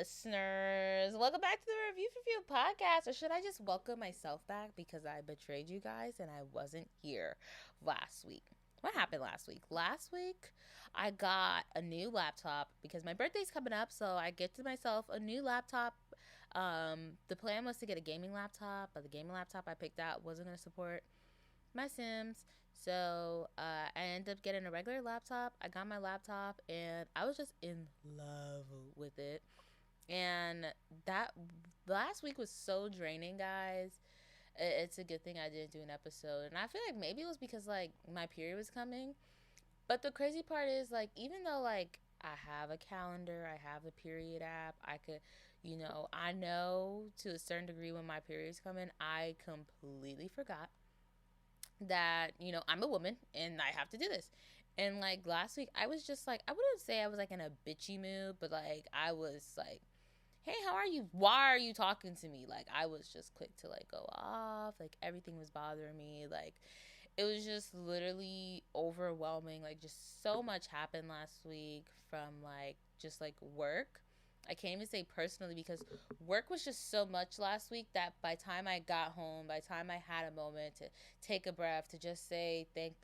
listeners. Welcome back to the Review podcast. Or should I just welcome myself back because I betrayed you guys and I wasn't here last week? What happened last week? Last week, I got a new laptop because my birthday's coming up, so I gifted myself a new laptop. The plan was to get a gaming laptop, but the gaming laptop I picked out wasn't going to support my Sims. So I ended up getting a regular laptop. I got my laptop and I was just in love with it. And that last week was so draining, guys. It's a good thing I didn't do an episode. And I feel like maybe it was because like my period was coming. But the crazy part is like even though like I have a calendar, I have the period app, I could, I know to a certain degree when my period's coming, I completely forgot that I'm a woman and I have to do this. And like last week I was just like, I wouldn't say I was like in a bitchy mood, but like I was like, hey, how are you, why are you talking to me? Like I was just quick to like go off, like everything was bothering me, like it was just literally overwhelming. Like just so much happened last week from like just like work. I can't even say personally because work was just so much last week that by the time I got home, by the time I had a moment to take a breath, to just say thank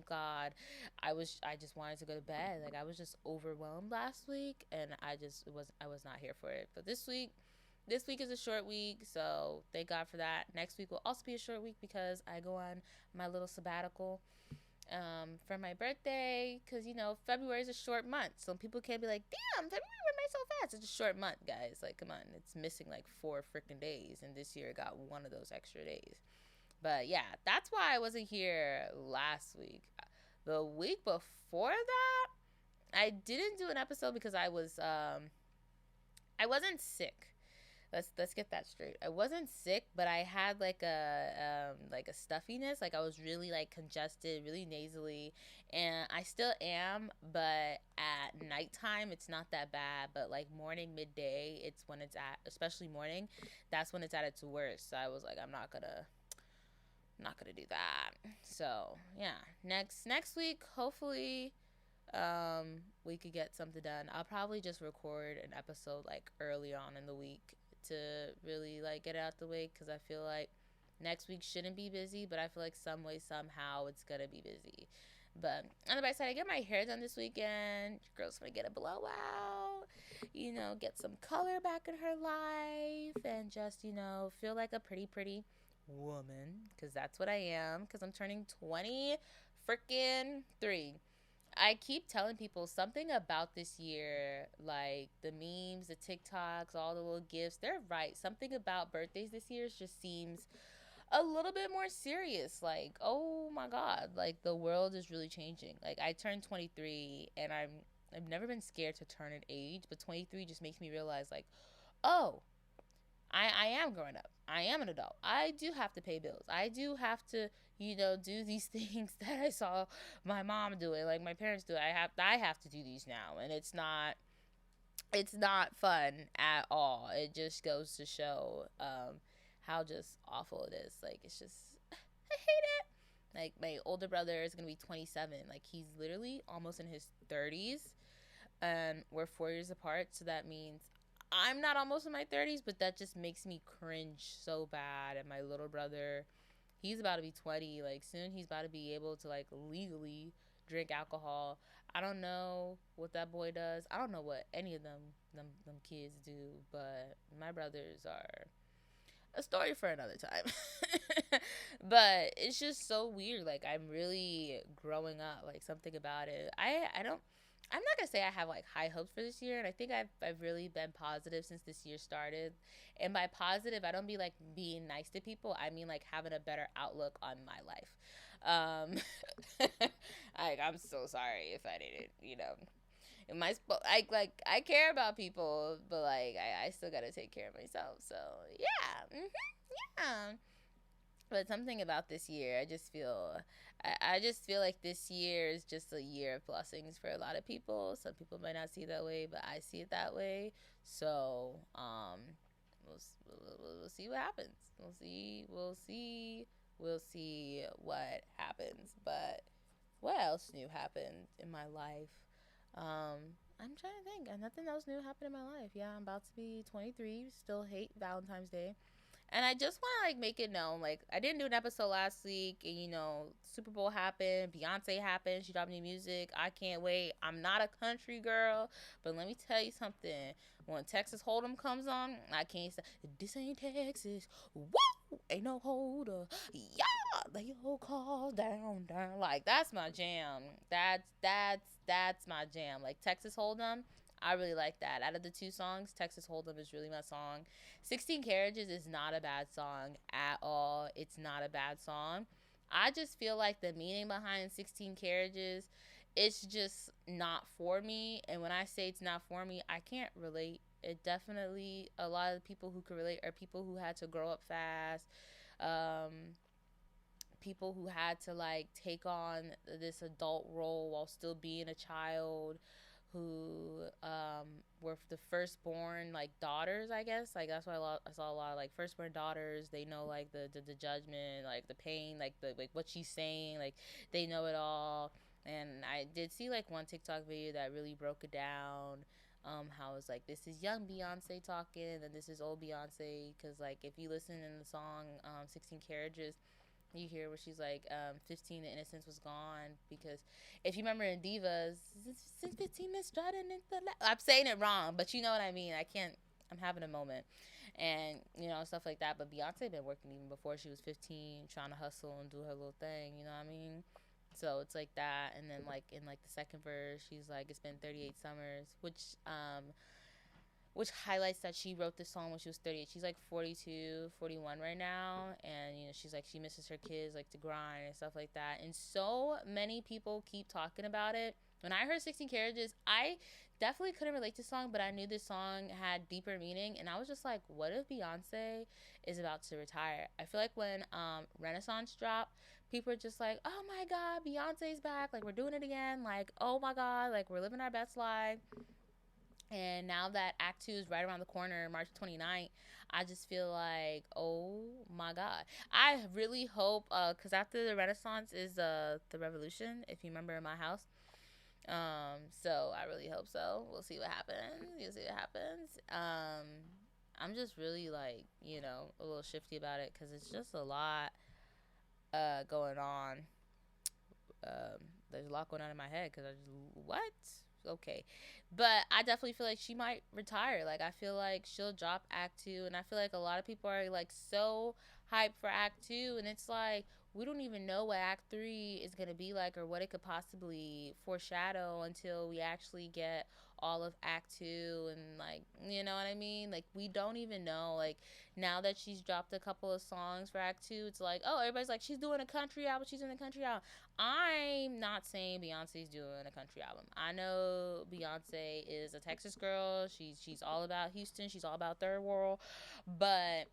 God, I just wanted to go to bed. Like I was just overwhelmed last week, and I was not here for it. But this week is a short week, so thank God for that. Next week will also be a short week because I go on my little sabbatical for my birthday, because February is a short month. So people can't be like, damn, February went by so fast. It's a short month, guys. Like, come on, it's missing like 4 freaking days, and this year got one of those extra days. But yeah, that's why I wasn't here last week. The week before that, I didn't do an episode because I wasn't sick. Let's get that straight. I wasn't sick, but I had like a stuffiness. Like I was really like congested, really nasally, and I still am. But at nighttime, it's not that bad. But like morning, midday, it's when it's at, especially morning, that's when it's at its worst. So I was like, I'm not gonna do that. So yeah, next week, hopefully, we could get something done. I'll probably just record an episode like early on in the week to really like get it out the way, because I feel like next week shouldn't be busy, but I feel like some way somehow it's gonna be busy. But on the bright side, I get my hair done this weekend. Your girl's gonna get a blowout, get some color back in her life, and just feel like a pretty woman, because that's what I am, because I'm turning 20 freaking 3. I keep telling people something about this year, like the memes, the TikToks, all the little gifts. They're right. Something about birthdays this year just seems a little bit more serious. Like, oh my God, like the world is really changing. Like I turned 23 and I've never been scared to turn an age, but 23 just makes me realize like, oh, I am growing up. I am an adult. I do have to pay bills. I do have to, do these things that I saw my mom doing, like my parents do. I have to do these now, and it's not fun at all. It just goes to show how just awful it is. Like it's just I hate it. Like my older brother is gonna be 27. Like he's literally almost in his 30s, and we're 4 years apart. So that means I'm not almost in my 30s, but that just makes me cringe so bad. And my little brother, he's about to be 20. Like soon he's about to be able to like legally drink alcohol. I don't know what that boy does. I don't know what any of them kids do, but my brothers are a story for another time. But it's just so weird. Like I'm really growing up. Like something about it. I don't. I'm not gonna say I have like high hopes for this year, and I think I've really been positive since this year started. And by positive, I don't mean like being nice to people. I mean like having a better outlook on my life. I'm so sorry if I didn't, I care about people, but like I still gotta take care of myself. So yeah, yeah. But something about this year, I just feel like this year is just a year of blessings for a lot of people. Some people might not see it that way, but I see it that way. So we'll see what happens. We'll see what happens. But what else new happened in my life? I'm trying to nothing else new happened in my life. Yeah, I'm about to be 23. Still hate Valentine's Day. And I just want to like make it known, like I didn't do an episode last week, and Super Bowl happened, Beyonce happened, she dropped new music. I can't wait. I'm not a country girl, but let me tell you something. When Texas Hold'em comes on, I can't say this ain't Texas. Woo! Ain't no holder. Yeah, lay your calls down, down. Like that's my jam. That's my jam. Like Texas Hold'em. I really like that. Out of the two songs, Texas Hold'em is really my song. 16 Carriages is not a bad song at all. It's not a bad song. I just feel like the meaning behind 16 Carriages, it's just not for me. And when I say it's not for me, I can't relate. It definitely, a lot of the people who can relate are people who had to grow up fast, um, people who had to like take on this adult role while still being a child, who were the firstborn like daughters, I guess. Like that's why I saw a lot of like firstborn daughters. They know like the judgment, like the pain, like the like what she's saying, like they know it all. And I did see like one TikTok video that really broke it down. How it's like this is young Beyonce talking, and this is old Beyonce. Because like if you listen in the song 16 Carriages, you hear where she's like 15 the innocence was gone, because if you remember in Divas, since 15 is strutting into I'm saying it wrong, but you know what I mean. I'm having a moment, and stuff like that. But Beyonce been working even before she was 15, trying to hustle and do her little thing, you know what I mean. So it's like that. And then like in like the second verse, she's like it's been 38 summers, which highlights that she wrote this song when she was 38. She's like 42, 41 right now, and she's like she misses her kids, like to grind and stuff like that. And so many people keep talking about it. When I heard 16 Carriages, I definitely couldn't relate to the song, but I knew this song had deeper meaning, and I was just like, what if Beyonce is about to retire? I feel like when Renaissance dropped, people are just like, oh my god, Beyonce's back, like we're doing it again, like oh my god, like we're living our best life. And now that Act 2 is right around the corner, March 29th, I just feel like, oh my God. I really hope, because after the Renaissance is the Revolution, if you remember in my house. So I really hope so. We'll see what happens. You'll see what happens. I'm just really like, a little shifty about it because it's just a lot going on. There's a lot going on in my head because I just, what? Okay. But I definitely feel like she might retire. Like I feel like she'll drop Act 2, and I feel like a lot of people are like so hyped for Act 2, and it's like we don't even know what Act 3 is going to be like or what it could possibly foreshadow until we actually get all of Act 2. And like, you know what I mean? Like we don't even know. Like now that she's dropped a couple of songs for Act 2, it's like, oh, everybody's like, she's doing a country album, she's doing a country album. I'm not saying Beyonce's doing a country album. I know Beyonce is a Texas girl. She's all about Houston. She's all about third world. But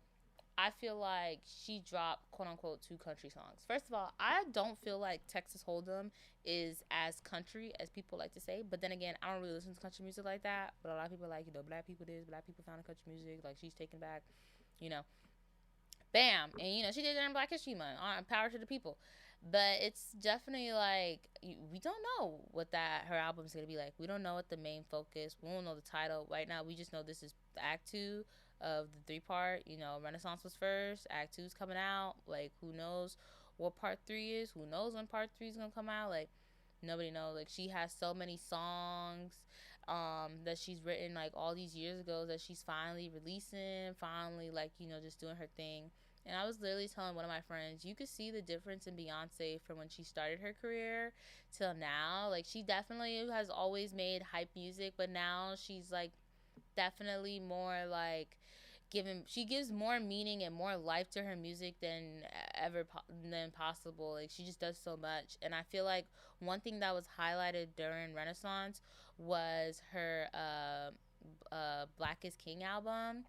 I feel like she dropped quote unquote 2 country songs. First of all, I don't feel like Texas Hold'em is as country as people like to say. But then again, I don't really listen to country music like that. But a lot of people are like, black people this, black people found country music. Like she's taking back, you know, bam. And she did it in Black History Month. Power to the people. But it's definitely like we don't know what that her album's gonna be like. We don't know what the main focus. We don't know the title right now. We just know this is Act 2 of the 3-part. Renaissance was first. Act 2 is coming out. Like who knows what part 3 is? Who knows when part 3 is gonna come out? Like nobody knows. Like she has so many songs that she's written like all these years ago that she's finally releasing. Finally, like just doing her thing. And I was literally telling one of my friends, you could see the difference in Beyonce from when she started her career till now. Like, she definitely has always made hype music, but now she's, like, definitely more, like, she gives more meaning and more life to her music than than possible. Like, she just does so much. And I feel like one thing that was highlighted during Renaissance was her Black is King album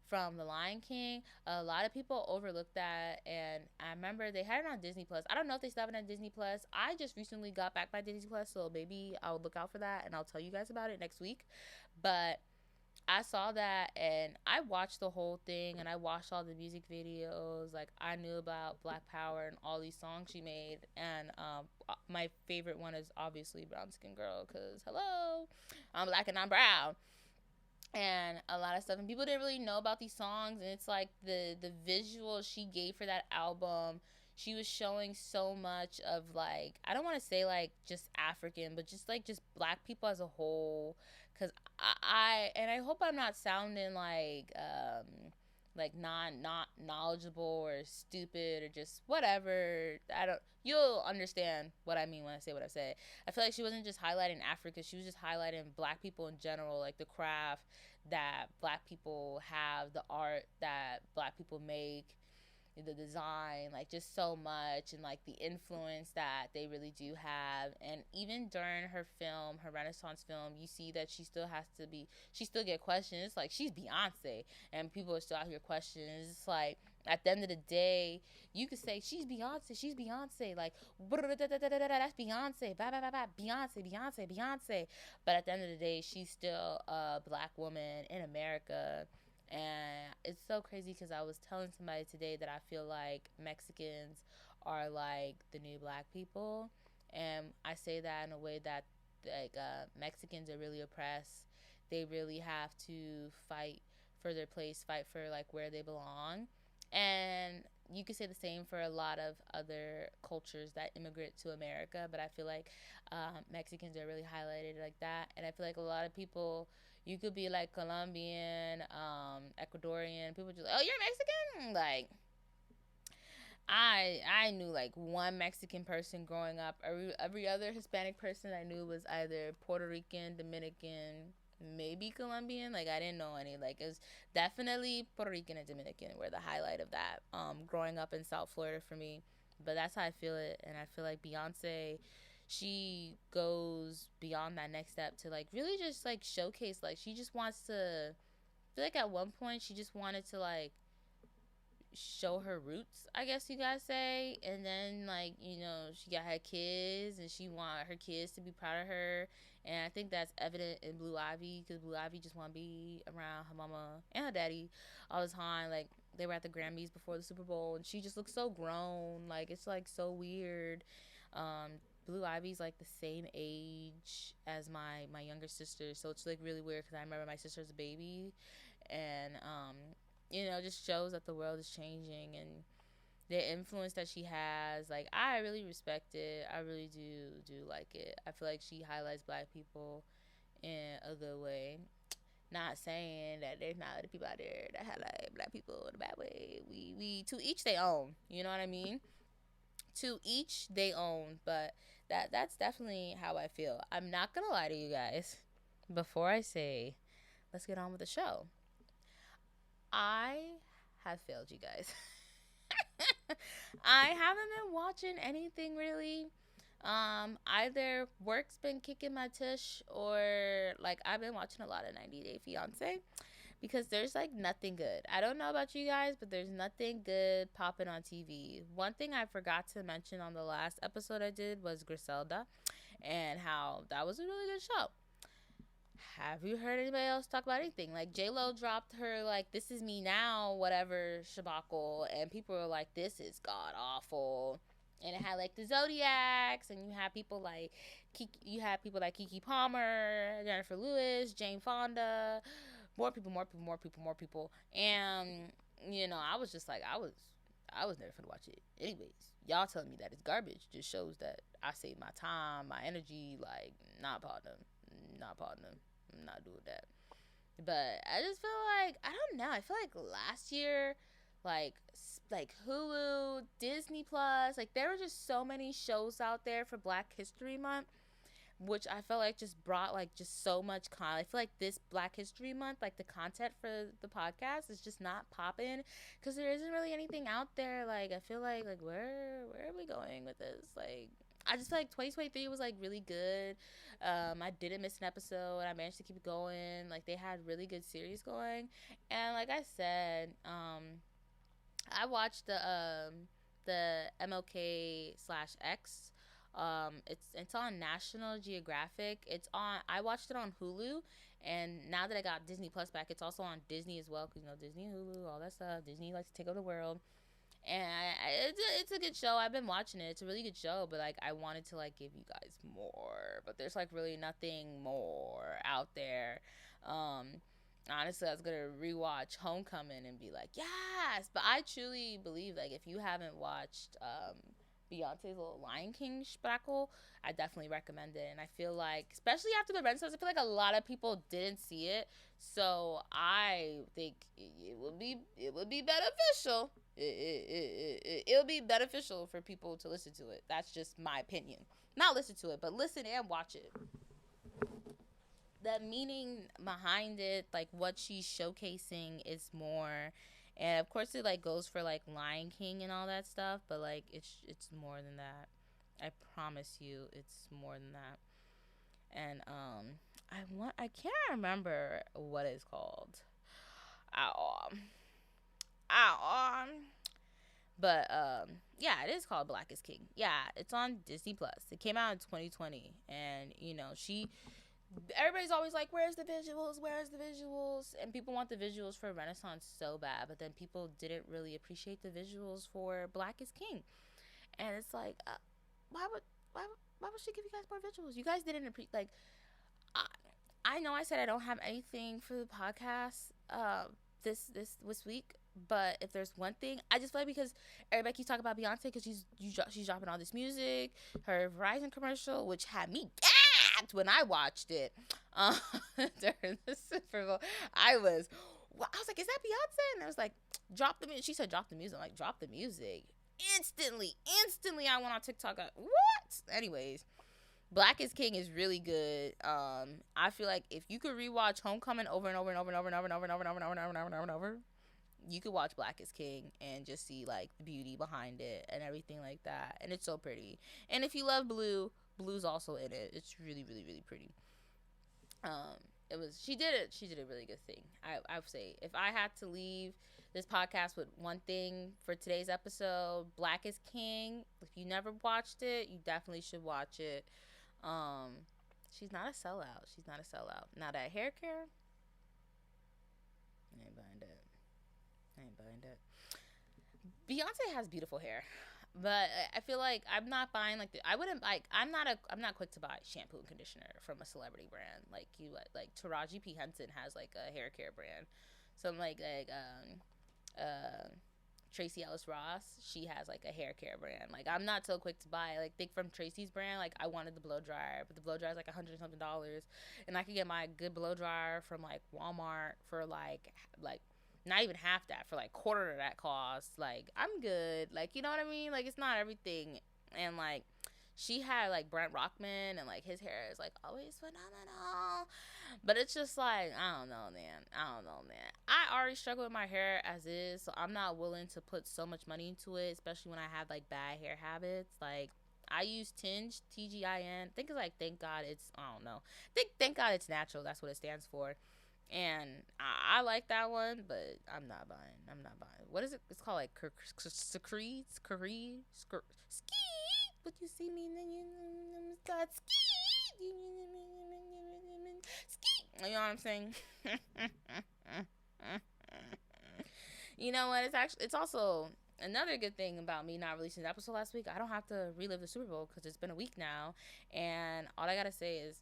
from The Lion King. A lot of people overlooked that, and I remember they had it on Disney Plus. I don't know if they still have it on Disney Plus. I just recently got back by Disney Plus, so maybe I'll look out for that and I'll tell you guys about it next week. But I saw that and I watched the whole thing, and I watched all the music videos. Like I knew about Black Power and all these songs she made, and my favorite one is obviously Brown Skin Girl, because hello, I'm black and I'm brown. And a lot of stuff, and people didn't really know about these songs, and it's like the visual she gave for that album, she was showing so much of, like, I don't want to say like just African, but just like just black people as a whole. Because and I hope I'm not sounding like not knowledgeable or stupid or just whatever. I don't, you'll understand what I mean when I say what I say. I feel like she wasn't just highlighting Africa, she was just highlighting black people in general, like the craft that black people have, the art that black people make, the design, like just so much, and like the influence that they really do have. And even during her film, her Renaissance film, you see that she still has to be, she still get questions. It's like she's Beyonce, and people are still out here questioning. It's like at the end of the day, you could say she's Beyonce, like that's Beyonce, Beyonce. But at the end of the day, she's still a black woman in America. And it's so crazy because I was telling somebody today that I feel like Mexicans are like the new black people. And I say that in a way that, like, Mexicans are really oppressed. They really have to fight for their place, fight for like where they belong. And you could say the same for a lot of other cultures that immigrate to America, but I feel like Mexicans are really highlighted like that. And I feel like a lot of people, you could be like Colombian, Ecuadorian. People just like, oh, you're Mexican. Like, I knew like one Mexican person growing up. Every other Hispanic person I knew was either Puerto Rican, Dominican, maybe Colombian. Like, I didn't know any. Like, it was definitely Puerto Rican and Dominican were the highlight of that. Growing up in South Florida for me, but that's how I feel it. And I feel like Beyonce, she goes beyond that next step to like really just like showcase, like she just wants to, I feel like at one point she just wanted to like show her roots, I guess you guys say. And then, like, you know, she got her kids and she want her kids to be proud of her. And I think that's evident in Blue Ivy, because Blue Ivy just want to be around her mama and her daddy all the time. Like, they were at the Grammys before the Super Bowl and she just looks so grown. Like, it's like so weird. Blue Ivy's like the same age as my younger sister, so it's like really weird because I remember my sister was a baby. And you know, just shows that the world is changing, and the influence that she has, like, I really respect it. I really do like it. I feel like she highlights black people in a good way. Not saying that there's not other people out there that highlight black people in a bad way. We to each their own, you know what I mean? To each they own. But that's definitely how I feel. I'm not gonna lie to you guys. Before I say let's get on with the show, I have failed you guys. I haven't been watching anything really. Either work's been kicking my tush, or like I've been watching a lot of 90 Day Fiance, because there's like nothing good. I don't know about you guys, but there's nothing good popping on TV. One thing I forgot to mention on the last episode I did was Griselda, and how that was a really good show. Have you heard anybody else talk about anything? Like, J-Lo dropped her, like, This Is Me Now, whatever, shabacle, and people were like, this is god awful. And it had, like, the Zodiacs, and you had people like Kiki Palmer, Jennifer Lewis, Jane Fonda, more people. And, you know, I was just like, I was never gonna watch it. Anyways, y'all telling me that it's garbage just shows that I save my time, my energy, like, not partner. I'm not doing that. But I just feel like, I don't know. I feel like last year, like Hulu, Disney Plus, like there were just so many shows out there for Black History Month, which I felt like just brought like just so much I feel like this Black History Month, like the content for the podcast is just not popping, because there isn't really anything out there. Like, I feel like where are we going with this? Like, I just feel like 2023 was like really good. I didn't miss an episode. I managed to keep it going. Like, they had really good series going, and like I said, I watched the MLK/X. It's on National Geographic. I watched it on Hulu, and now that I got Disney Plus back, it's also on Disney as well, because you know Disney, Hulu, all that stuff. Disney likes to take over the world. And it's a good show. I've been watching it. It's a really good show, but like I wanted to like give you guys more, but there's like really nothing more out there. Um, Honestly, I was gonna rewatch Homecoming and be like, yes, but I truly believe like if you haven't watched Beyonce's little Lion King speckle, I definitely recommend it. And I feel like, especially after the Renaissance, I feel like a lot of people didn't see it. So I think it would be beneficial. It'll be beneficial for people to listen to it. That's just my opinion. Not listen to it, but listen and watch it. The meaning behind it, like what she's showcasing, is more. And of course, it like goes for like Lion King and all that stuff, but like it's more than that. I promise you, it's more than that. And I can't remember what it's called. Um, but yeah, it is called Black is King. Yeah, it's on Disney Plus. It came out in 2020, and everybody's always like, where's the visuals, and people want the visuals for Renaissance so bad, but then people didn't really appreciate the visuals for Black is King. And it's like, why would she give you guys more visuals? You guys didn't appreciate, like, I know I said I don't have anything for the podcast this week, but if there's one thing, I just feel like because everybody keeps talking about Beyonce because she's dropping all this music, her Verizon commercial, which had me gagged when I watched it during the Super Bowl. I was like, is that Beyonce? And I was like, drop the music. She said, drop the music. I'm like, drop the music. Instantly, I went on TikTok. What? Anyways, Black is King is really good. I feel like if you could rewatch Homecoming over and over and over and over and over and over and over and over and over and over and over and over, you could watch Black is King and just see like the beauty behind it and everything like that. And it's so pretty. And if you love blue, blue's also in it. It's really, really, really pretty. She did a really good thing. I would say if I had to leave this podcast with one thing for today's episode, Black is King. If you never watched it, you definitely should watch it. She's not a sellout. Now that hair care, I ain't buying that. Beyonce has beautiful hair, but I feel like I'm not buying like I wouldn't like. I'm not quick to buy shampoo and conditioner from a celebrity brand like you like Taraji P Henson has like a hair care brand. So I'm like Tracy Ellis Ross, she has like a hair care brand. Like I'm not so quick to buy. Like think from Tracy's brand, like I wanted the blow dryer, but the blow dryer is like $100 something, and I could get my good blow dryer from like Walmart for like not even half that, for like quarter of that cost. Like I'm good. Like you know what I mean? Like it's not everything. And like she had like Brent Rockman, and like his hair is like always phenomenal. But it's just like I don't know, man. I already struggle with my hair as is, so I'm not willing to put so much money into it, especially when I have like bad hair habits. Like I use Tinge, TGIN. Think it's like thank God it's I don't know. Thank God it's natural. That's what it stands for. And I like that one, but I'm not buying. What is it? It's called like Ski. But you see me, then you start ski. Ski. You know what I'm saying? You know what? It's also another good thing about me not releasing the episode last week. I don't have to relive the Super Bowl because it's been a week now, and all I gotta say is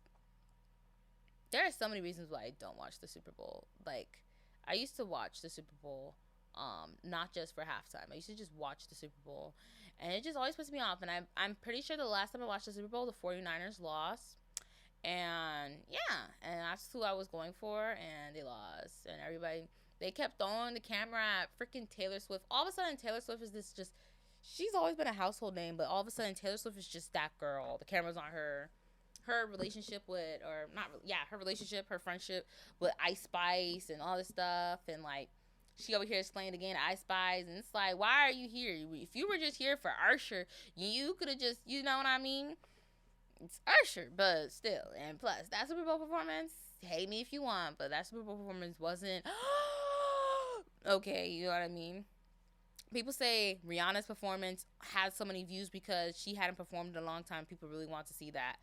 there are so many reasons why I don't watch the Super Bowl. Like I used to watch the Super Bowl, not just for halftime. I used to just watch the Super Bowl, and it just always puts me off. And I'm pretty sure the last time I watched the Super Bowl, the 49ers lost. And yeah, and that's who I was going for, and they lost. And everybody, they kept throwing the camera at freaking Taylor Swift. All of a sudden, Taylor Swift is this just, she's always been a household name, but all of a sudden, Taylor Swift is just that girl. The camera's on her. Her relationship with, or not, yeah, her friendship with Ice Spice and all this stuff. And like, she over here explaining again Ice Spice. And it's like, why are you here? If you were just here for Usher, you could have just, you know what I mean? It's Usher, but still. And plus, that Super Bowl performance, hate me if you want, but that Super Bowl performance wasn't okay, you know what I mean? People say Rihanna's performance had so many views because she hadn't performed in a long time. People really want to see that.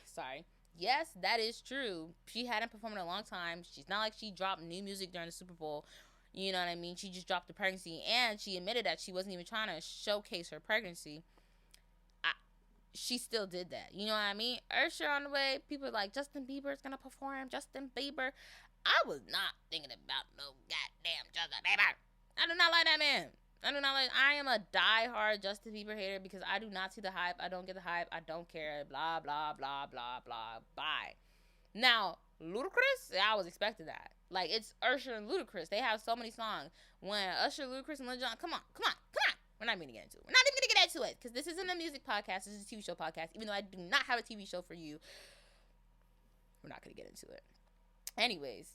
Sorry. Yes, that is true. She hadn't performed in a long time. She's not like she dropped new music during the Super Bowl. You know what I mean? She just dropped the pregnancy, and she admitted that she wasn't even trying to showcase her pregnancy. She still did that. You know what I mean? Usher on the way. People are like, Justin Bieber's gonna perform. Justin Bieber. I was not thinking about no goddamn Justin Bieber. I do not like that man. I am a diehard Justin Bieber hater because I do not see the hype. I don't get the hype. I don't care. Blah, blah, blah, blah, blah. Bye. Now, Ludacris, I was expecting that. Like, it's Usher and Ludacris. They have so many songs. When Usher, Ludacris, and Lil Jon, come on. We're not even gonna get into it. We're not even gonna get into it because this isn't a music podcast. This is a TV show podcast. Even though I do not have a TV show for you, we're not gonna get into it. Anyways,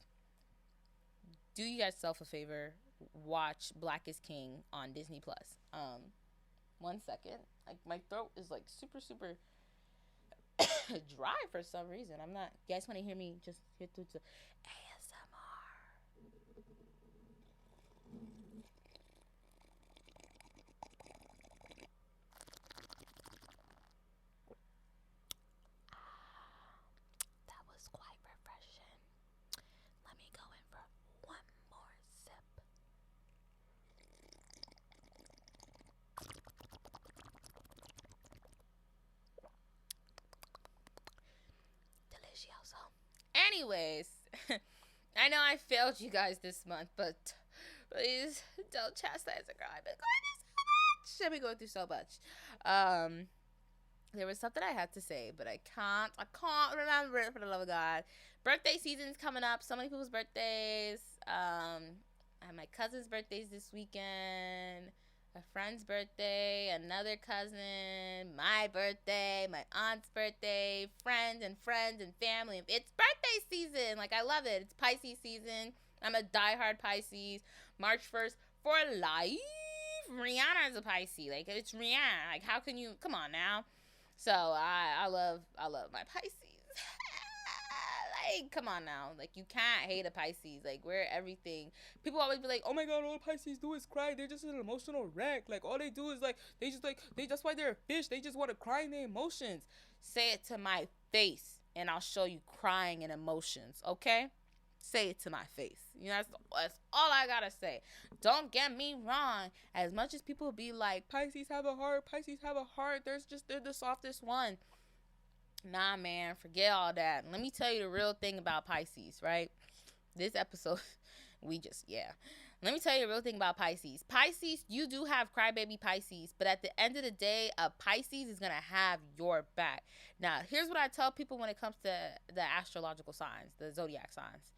do you guys self a favor? Watch Black is King on Disney Plus. 1 second. Like, my throat is like super dry for some reason. I'm not. You guys want to hear me just hit through to ASMR? That was quite refreshing. Let me go in for one more sip. Delicioso. Anyways, I know I failed you guys this month, but please don't chastise a girl. I've been going through so much. I've been going through so much. There was something I had to say, but I can't remember it for the love of God. Birthday season's coming up. So many people's birthdays. I have my cousin's birthdays this weekend. A friend's birthday, another cousin, my birthday, my aunt's birthday, friends and family. It's birthday season. Like, I love it. It's Pisces season. I'm a diehard Pisces. March 1st for life. Rihanna is a Pisces. Like, it's Rihanna. Like, how can you? Come on now. So I love my Pisces. Like, come on now. Like, you can't hate a Pisces. Like, we're everything. People always be like, oh my God, all Pisces do is cry. They're just an emotional wreck. Like, all they do is that's why they're a fish. They just want to cry in their emotions. Say it to my face, and I'll show you crying in emotions, okay? Say it to my face. You know, that's all I gotta say. Don't get me wrong. As much as people be like, Pisces have a heart, they're the softest one. Nah, man, forget all that. Let me tell you the real thing about Pisces, right? This episode, Let me tell you the real thing about Pisces. Pisces, you do have crybaby Pisces, but at the end of the day, a Pisces is going to have your back. Now, here's what I tell people when it comes to the astrological signs, the zodiac signs.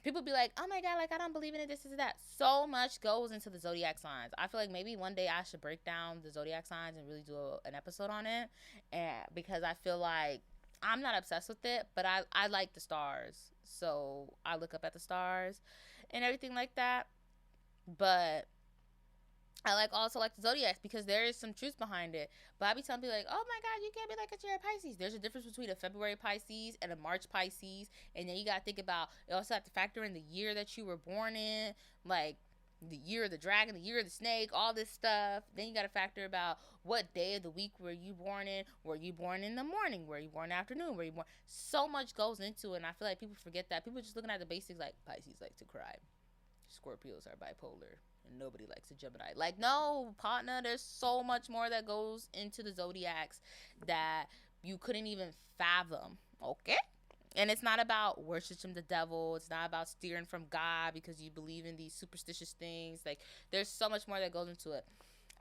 People be like, oh my God, like, I don't believe in it, this is that. So much goes into the zodiac signs. I feel like maybe one day I should break down the zodiac signs and really do an episode on it. And because I feel like I'm not obsessed with it, but I like the stars. So I look up at the stars and everything like that. But I also like the zodiacs because there is some truth behind it. But I be telling people like, oh my God, you can't be like a you're a Pisces. There's a difference between a February Pisces and a March Pisces. And then you got to think about, you also have to factor in the year that you were born in, like the year of the dragon, the year of the snake, all this stuff. Then you got to factor about what day of the week were you born in. Were you born in the morning? Were you born in the afternoon? Were you born? So much goes into it. And I feel like people forget that. People just looking at the basics like Pisces like to cry. Scorpios are bipolar. And nobody likes a Gemini. Like, no, partner, there's so much more that goes into the zodiacs that you couldn't even fathom, okay? And it's not about worshiping the devil. It's not about steering from God because you believe in these superstitious things. Like, there's so much more that goes into it.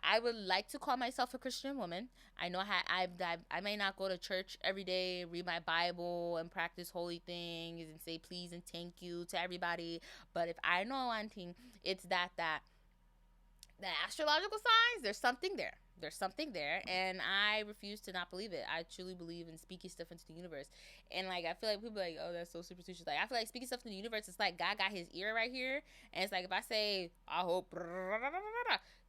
I would like to call myself a Christian woman. I know I may not go to church every day, read my Bible, and practice holy things and say please and thank you to everybody. But if I know one thing, it's that the astrological signs, there's something there. There's something there, and I refuse to not believe it. I truly believe in speaking stuff into the universe. And, like, I feel like people are like, oh, that's so superstitious. Like, I feel like speaking stuff to the universe, it's like God got his ear right here, and it's like if I say, I hope,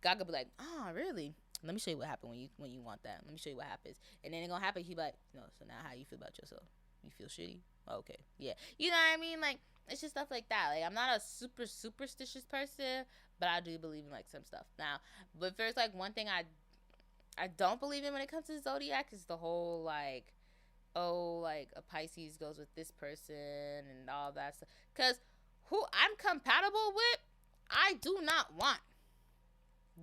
God could be like, oh, really? Let me show you what happened when you want that. Let me show you what happens. And then it's gonna happen. He be like, no, so now how you feel about yourself? You feel shitty? Oh, okay. Yeah. You know what I mean? Like, it's just stuff like that. Like, I'm not a super superstitious person, but I do believe in, like, some stuff. Now, but if there's, like, one thing I don't believe in when it comes to zodiac is the whole, like, oh, like, a Pisces goes with this person and all that stuff. Because who I'm compatible with, I do not want.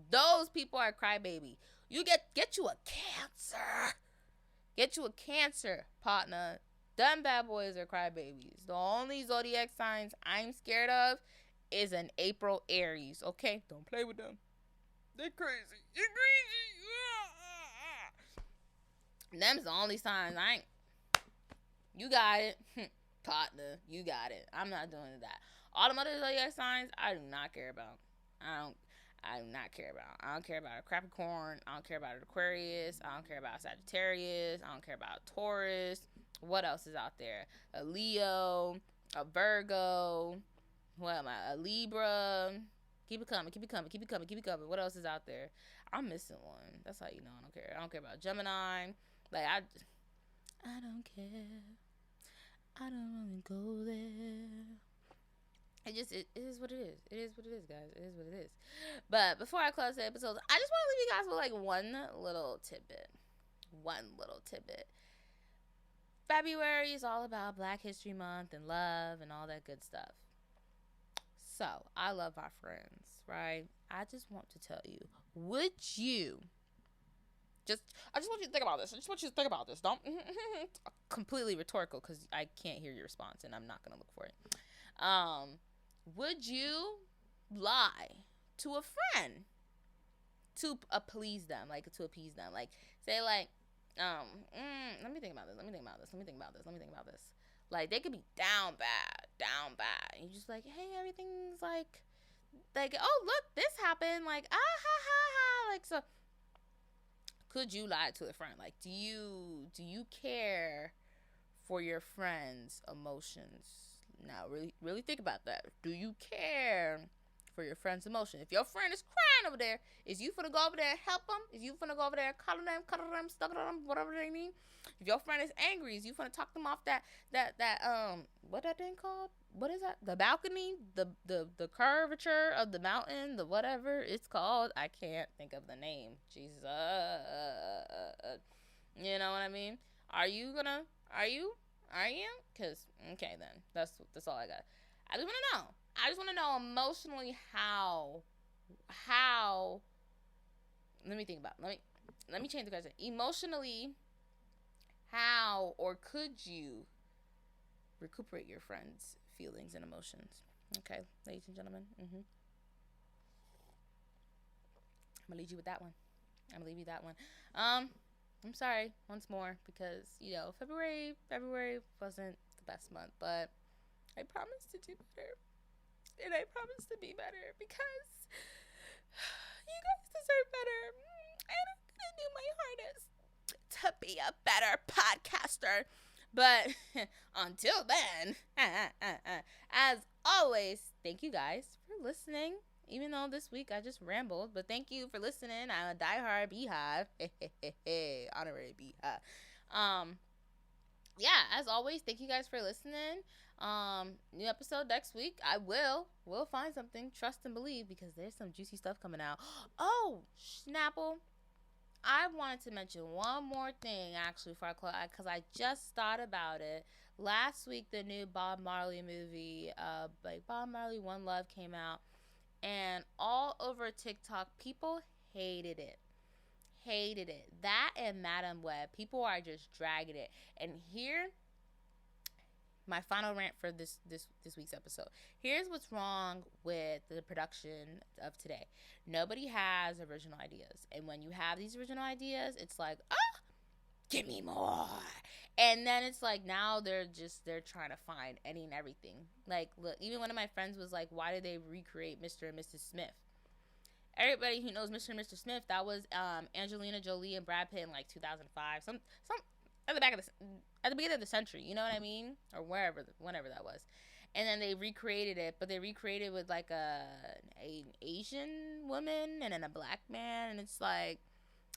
Those people are crybaby. You get you a cancer. Get you a cancer, partner. Them bad boys are crybabies. The only zodiac signs I'm scared of is an April Aries. Okay, don't play with them. They're crazy. You're crazy. Them's the only signs I ain't. You got it, partner. You got it. I'm not doing that. All the other zodiac signs, I do not care about. I do not care about. I don't care about a Capricorn. I don't care about an Aquarius. I don't care about Sagittarius. I don't care about Taurus. What else is out there? A Leo, a Virgo. What am I? A Libra. Keep it coming. Keep it coming. Keep it coming. Keep it coming. What else is out there? I'm missing one. That's how you know I don't care. I don't care about Gemini. Like I don't care. I don't want to go there. It is what it is. It is what it is, guys. It is what it is. But before I close the episode, I just want to leave you guys with like one little tidbit. February is all about Black History Month and love and all that good stuff. So, I love my friends, right? I just want to tell you, I just want you to think about this. Don't completely rhetorical because I can't hear your response and I'm not going to look for it. Would you lie to a friend to appease them, like to appease them? Like, say like, let me think about this. Like, they could be down bad. And you're just like, hey, everything's like, oh, look, this happened. Like, ha, ha. Like, so, could you lie to a friend? Like, do you care for your friend's emotions? Now, really think about that. Do you care for your friend's emotion? If your friend is crying over there, is you finna go over there and help them? Is you finna go over there and cuddle them, stuff them, whatever they need? If your friend is angry, is you finna talk them off that what that thing called? What is that? The balcony? The curvature of the mountain? The whatever it's called? I can't think of the name. Jesus. You know what I mean? Are you? Because, okay, then. That's all I got. I just want to know emotionally how, let me think about it. Let me change the question. Emotionally, how or could you recuperate your friend's feelings and emotions? Okay, ladies and gentlemen. I'm going to leave you with that one. I'm sorry once more because, February wasn't the best month, but I promised to do better. And I promised to be better because you guys deserve better. And I'm going to do my hardest to be a better podcaster. But until then, as always, thank you guys for listening. Even though this week I just rambled, but thank you for listening. I'm a diehard beehive. Honorary beehive. Yeah, as always, thank you guys for listening. New episode next week. We'll find something. Trust and believe, because there's some juicy stuff coming out. Oh, Snapple. I wanted to mention one more thing, actually, before I close, because I just thought about it. Last week, the new Bob Marley movie, Bob Marley One Love came out. And all over TikTok, people hated it. That and Madam Web. People are just dragging it. And here, my final rant for this week's episode. Here's what's wrong with the production of today. Nobody has original ideas. And when you have these original ideas, it's like, give me more. And then it's like, now they're trying to find any and everything. Like, look, even one of my friends was like, why did they recreate Mr. and Mrs. Smith? Everybody who knows Mr. and Mr. Smith, that was Angelina Jolie and Brad Pitt in like 2005. Some at the beginning of the century, you know what I mean? Or whenever that was. And then they recreated it, but they recreated with like an Asian woman and then a black man, and it's like,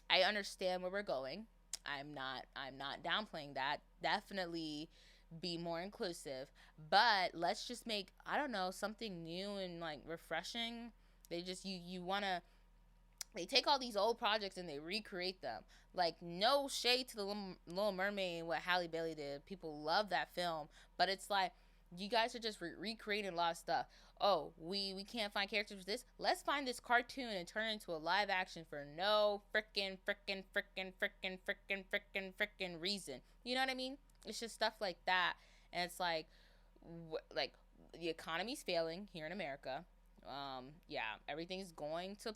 I understand where we're going. I'm not downplaying that. Definitely be more inclusive, but let's just make, I don't know, something new and like refreshing. They just they take all these old projects and they recreate them. Like, no shade to the Little Mermaid and what Halle Bailey did. People love that film, but it's like, You guys are just recreating a lot of stuff. Oh, we can't find characters for this. Let's find this cartoon and turn it into a live action for no frickin' reason. You know what I mean? It's just stuff like that, and it's like the economy's failing here in America. Yeah, everything's going to,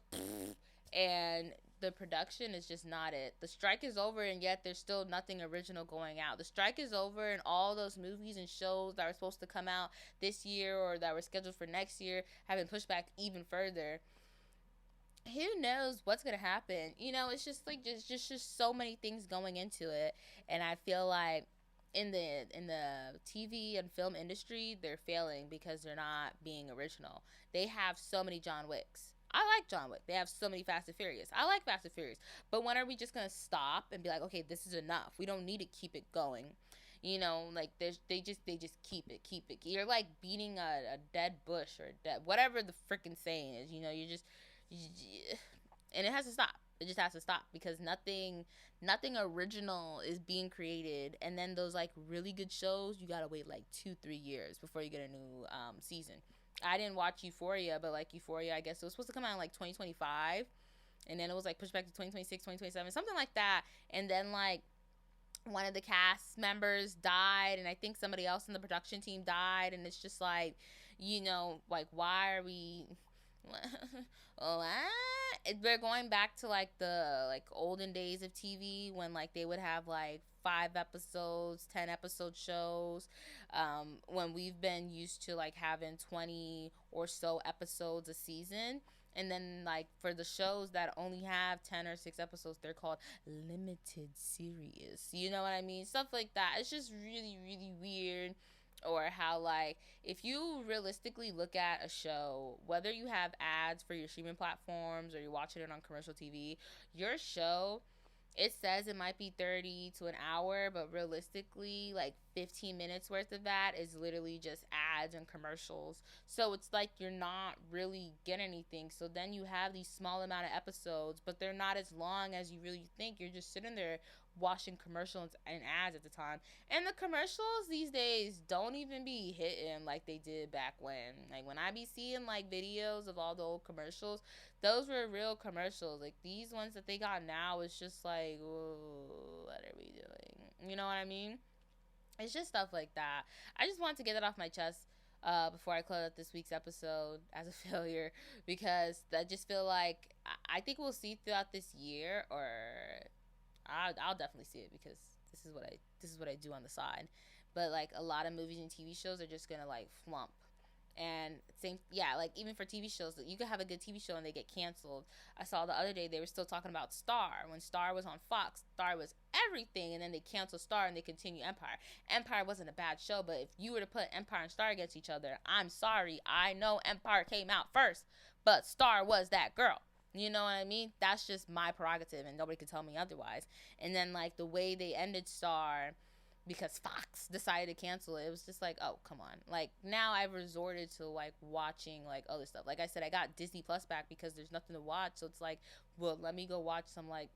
and the production is just not it. The strike is over, and yet there's still nothing original going out. The strike is over, and all those movies and shows that were supposed to come out this year or that were scheduled for next year have been pushed back even further. Who knows what's gonna happen? You know, it's just like just so many things going into it, and I feel like in the TV and film industry, they're failing because they're not being original. They have so many John Wicks. I like John Wick. They have so many Fast and Furious. I like Fast and Furious. But when are we just gonna stop and be like, okay, this is enough. We don't need to keep it going. You know, like they just keep it. You're like beating a dead bush or dead whatever the freaking saying is. You know, and it has to stop. It just has to stop because nothing original is being created. And then those like really good shows, you gotta wait like 2-3 years before you get a new season. I didn't watch Euphoria, but like Euphoria, I guess it was supposed to come out in like 2025, and then it was like pushed back to 2026, 2027, something like that. And then like one of the cast members died, and I think somebody else in the production team died, and it's just like, like why are we what? We're going back to like the like olden days of TV when like they would have like 5 episodes, 10 episode shows. When we've been used to like having 20 or so episodes a season. And then like for the shows that only have 10 or 6 episodes, they're called limited series. You know what I mean? Stuff like that. It's just really, really weird. Or how like if you realistically look at a show, whether you have ads for your streaming platforms or you're watching it on commercial TV, your show, it says it might be 30 to an hour, but realistically like 15 minutes worth of that is literally just ads and commercials. So it's like you're not really getting anything. So then you have these small amount of episodes, but they're not as long as you really think. You're just sitting there watching commercials and ads at the time. And the commercials these days don't even be hitting like they did back when. Like when I be seeing like videos of all the old commercials, those were real commercials. Like these ones that they got now is just like, what are we doing? You know what I mean? It's just stuff like that. I just wanted to get that off my chest before I close out this week's episode as a failure, because I just feel like I think we'll see throughout this year, or I'll definitely see it because this is what I do on the side. But like a lot of movies and TV shows are just gonna like flump. And same, yeah, like even for TV shows, you could have a good TV show and they get canceled. I saw the other day they were still talking about Star. When Star was on Fox, Star was everything, and then they canceled Star and they continue Empire. Empire wasn't a bad show, but if you were to put Empire and Star against each other, I'm sorry, I know Empire came out first, but Star was that girl. You know what I mean? That's just my prerogative, and nobody could tell me otherwise. And then like the way they ended Star, because Fox decided to cancel it, it was just like, oh, come on. Like now I've resorted to like watching like other stuff. Like I said, I got Disney Plus back because there's nothing to watch. So it's like, well, let me go watch some like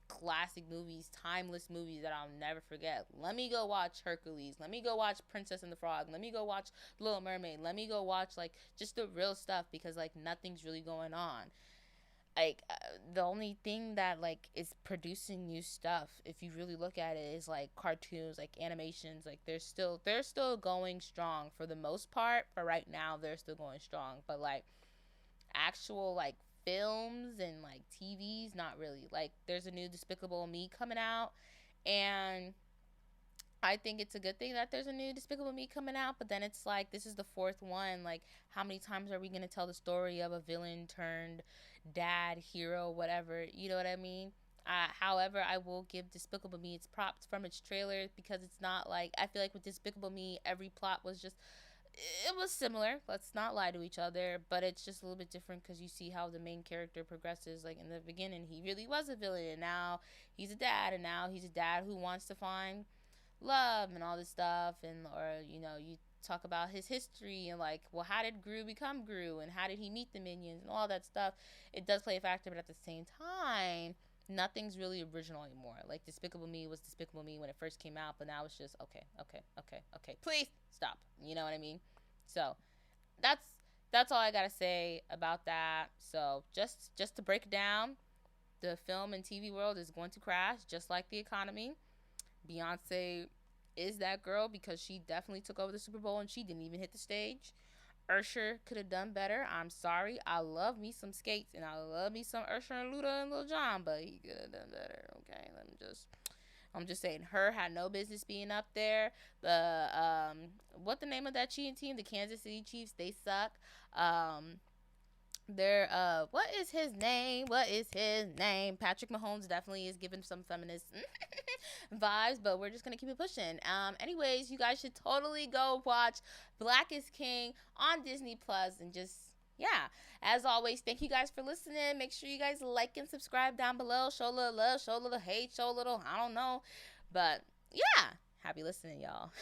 classic movies, timeless movies that I'll never forget. Let me go watch Hercules. Let me go watch Princess and the Frog. Let me go watch Little Mermaid. Let me go watch like just the real stuff, because like nothing's really going on. Like the only thing that like is producing new stuff, if you really look at it, is like cartoons, like animations. Like they're still going strong for the most part. For right now, they're still going strong. But like actual like films and like TVs, not really. Like there's a new Despicable Me coming out, and I think it's a good thing that there's a new Despicable Me coming out, but then it's like this is the fourth one. Like, how many times are we gonna tell the story of a villain turned dad, hero, whatever? You know what I mean? However, I will give Despicable Me its props from its trailer, because it's not like, I feel like with Despicable Me, every plot was just, it was similar. Let's not lie to each other, but it's just a little bit different because you see how the main character progresses. Like in the beginning, he really was a villain, and now he's a dad, and now he's a dad who wants to find love and all this stuff. And or you talk about his history and like, well, how did Gru become Gru, and how did he meet the minions and all that stuff. It does play a factor, but at the same time, nothing's really original anymore. Like Despicable Me was Despicable Me when it first came out, but now it's just okay. Please stop. You know what I mean? So that's all I gotta say about that. So just to break it down, the film and TV world is going to crash just like the economy. Beyonce is that girl because she definitely took over the Super Bowl and she didn't even hit the stage. Usher could have done better. I'm sorry. I love me some Skates and I love me some Usher and Luda and Lil Jon, but he could have done better. Okay, I'm just saying, her had no business being up there. The what the name of that cheating team? The Kansas City Chiefs. They suck. They're what is his name? Patrick Mahomes definitely is giving some feminist vibes, but we're just gonna keep it pushing. Anyways, you guys should totally go watch Black is King on Disney Plus and just yeah. As always, thank you guys for listening. Make sure you guys like and subscribe down below. Show a little love, show a little hate, show a little I don't know. But yeah. Happy listening, y'all.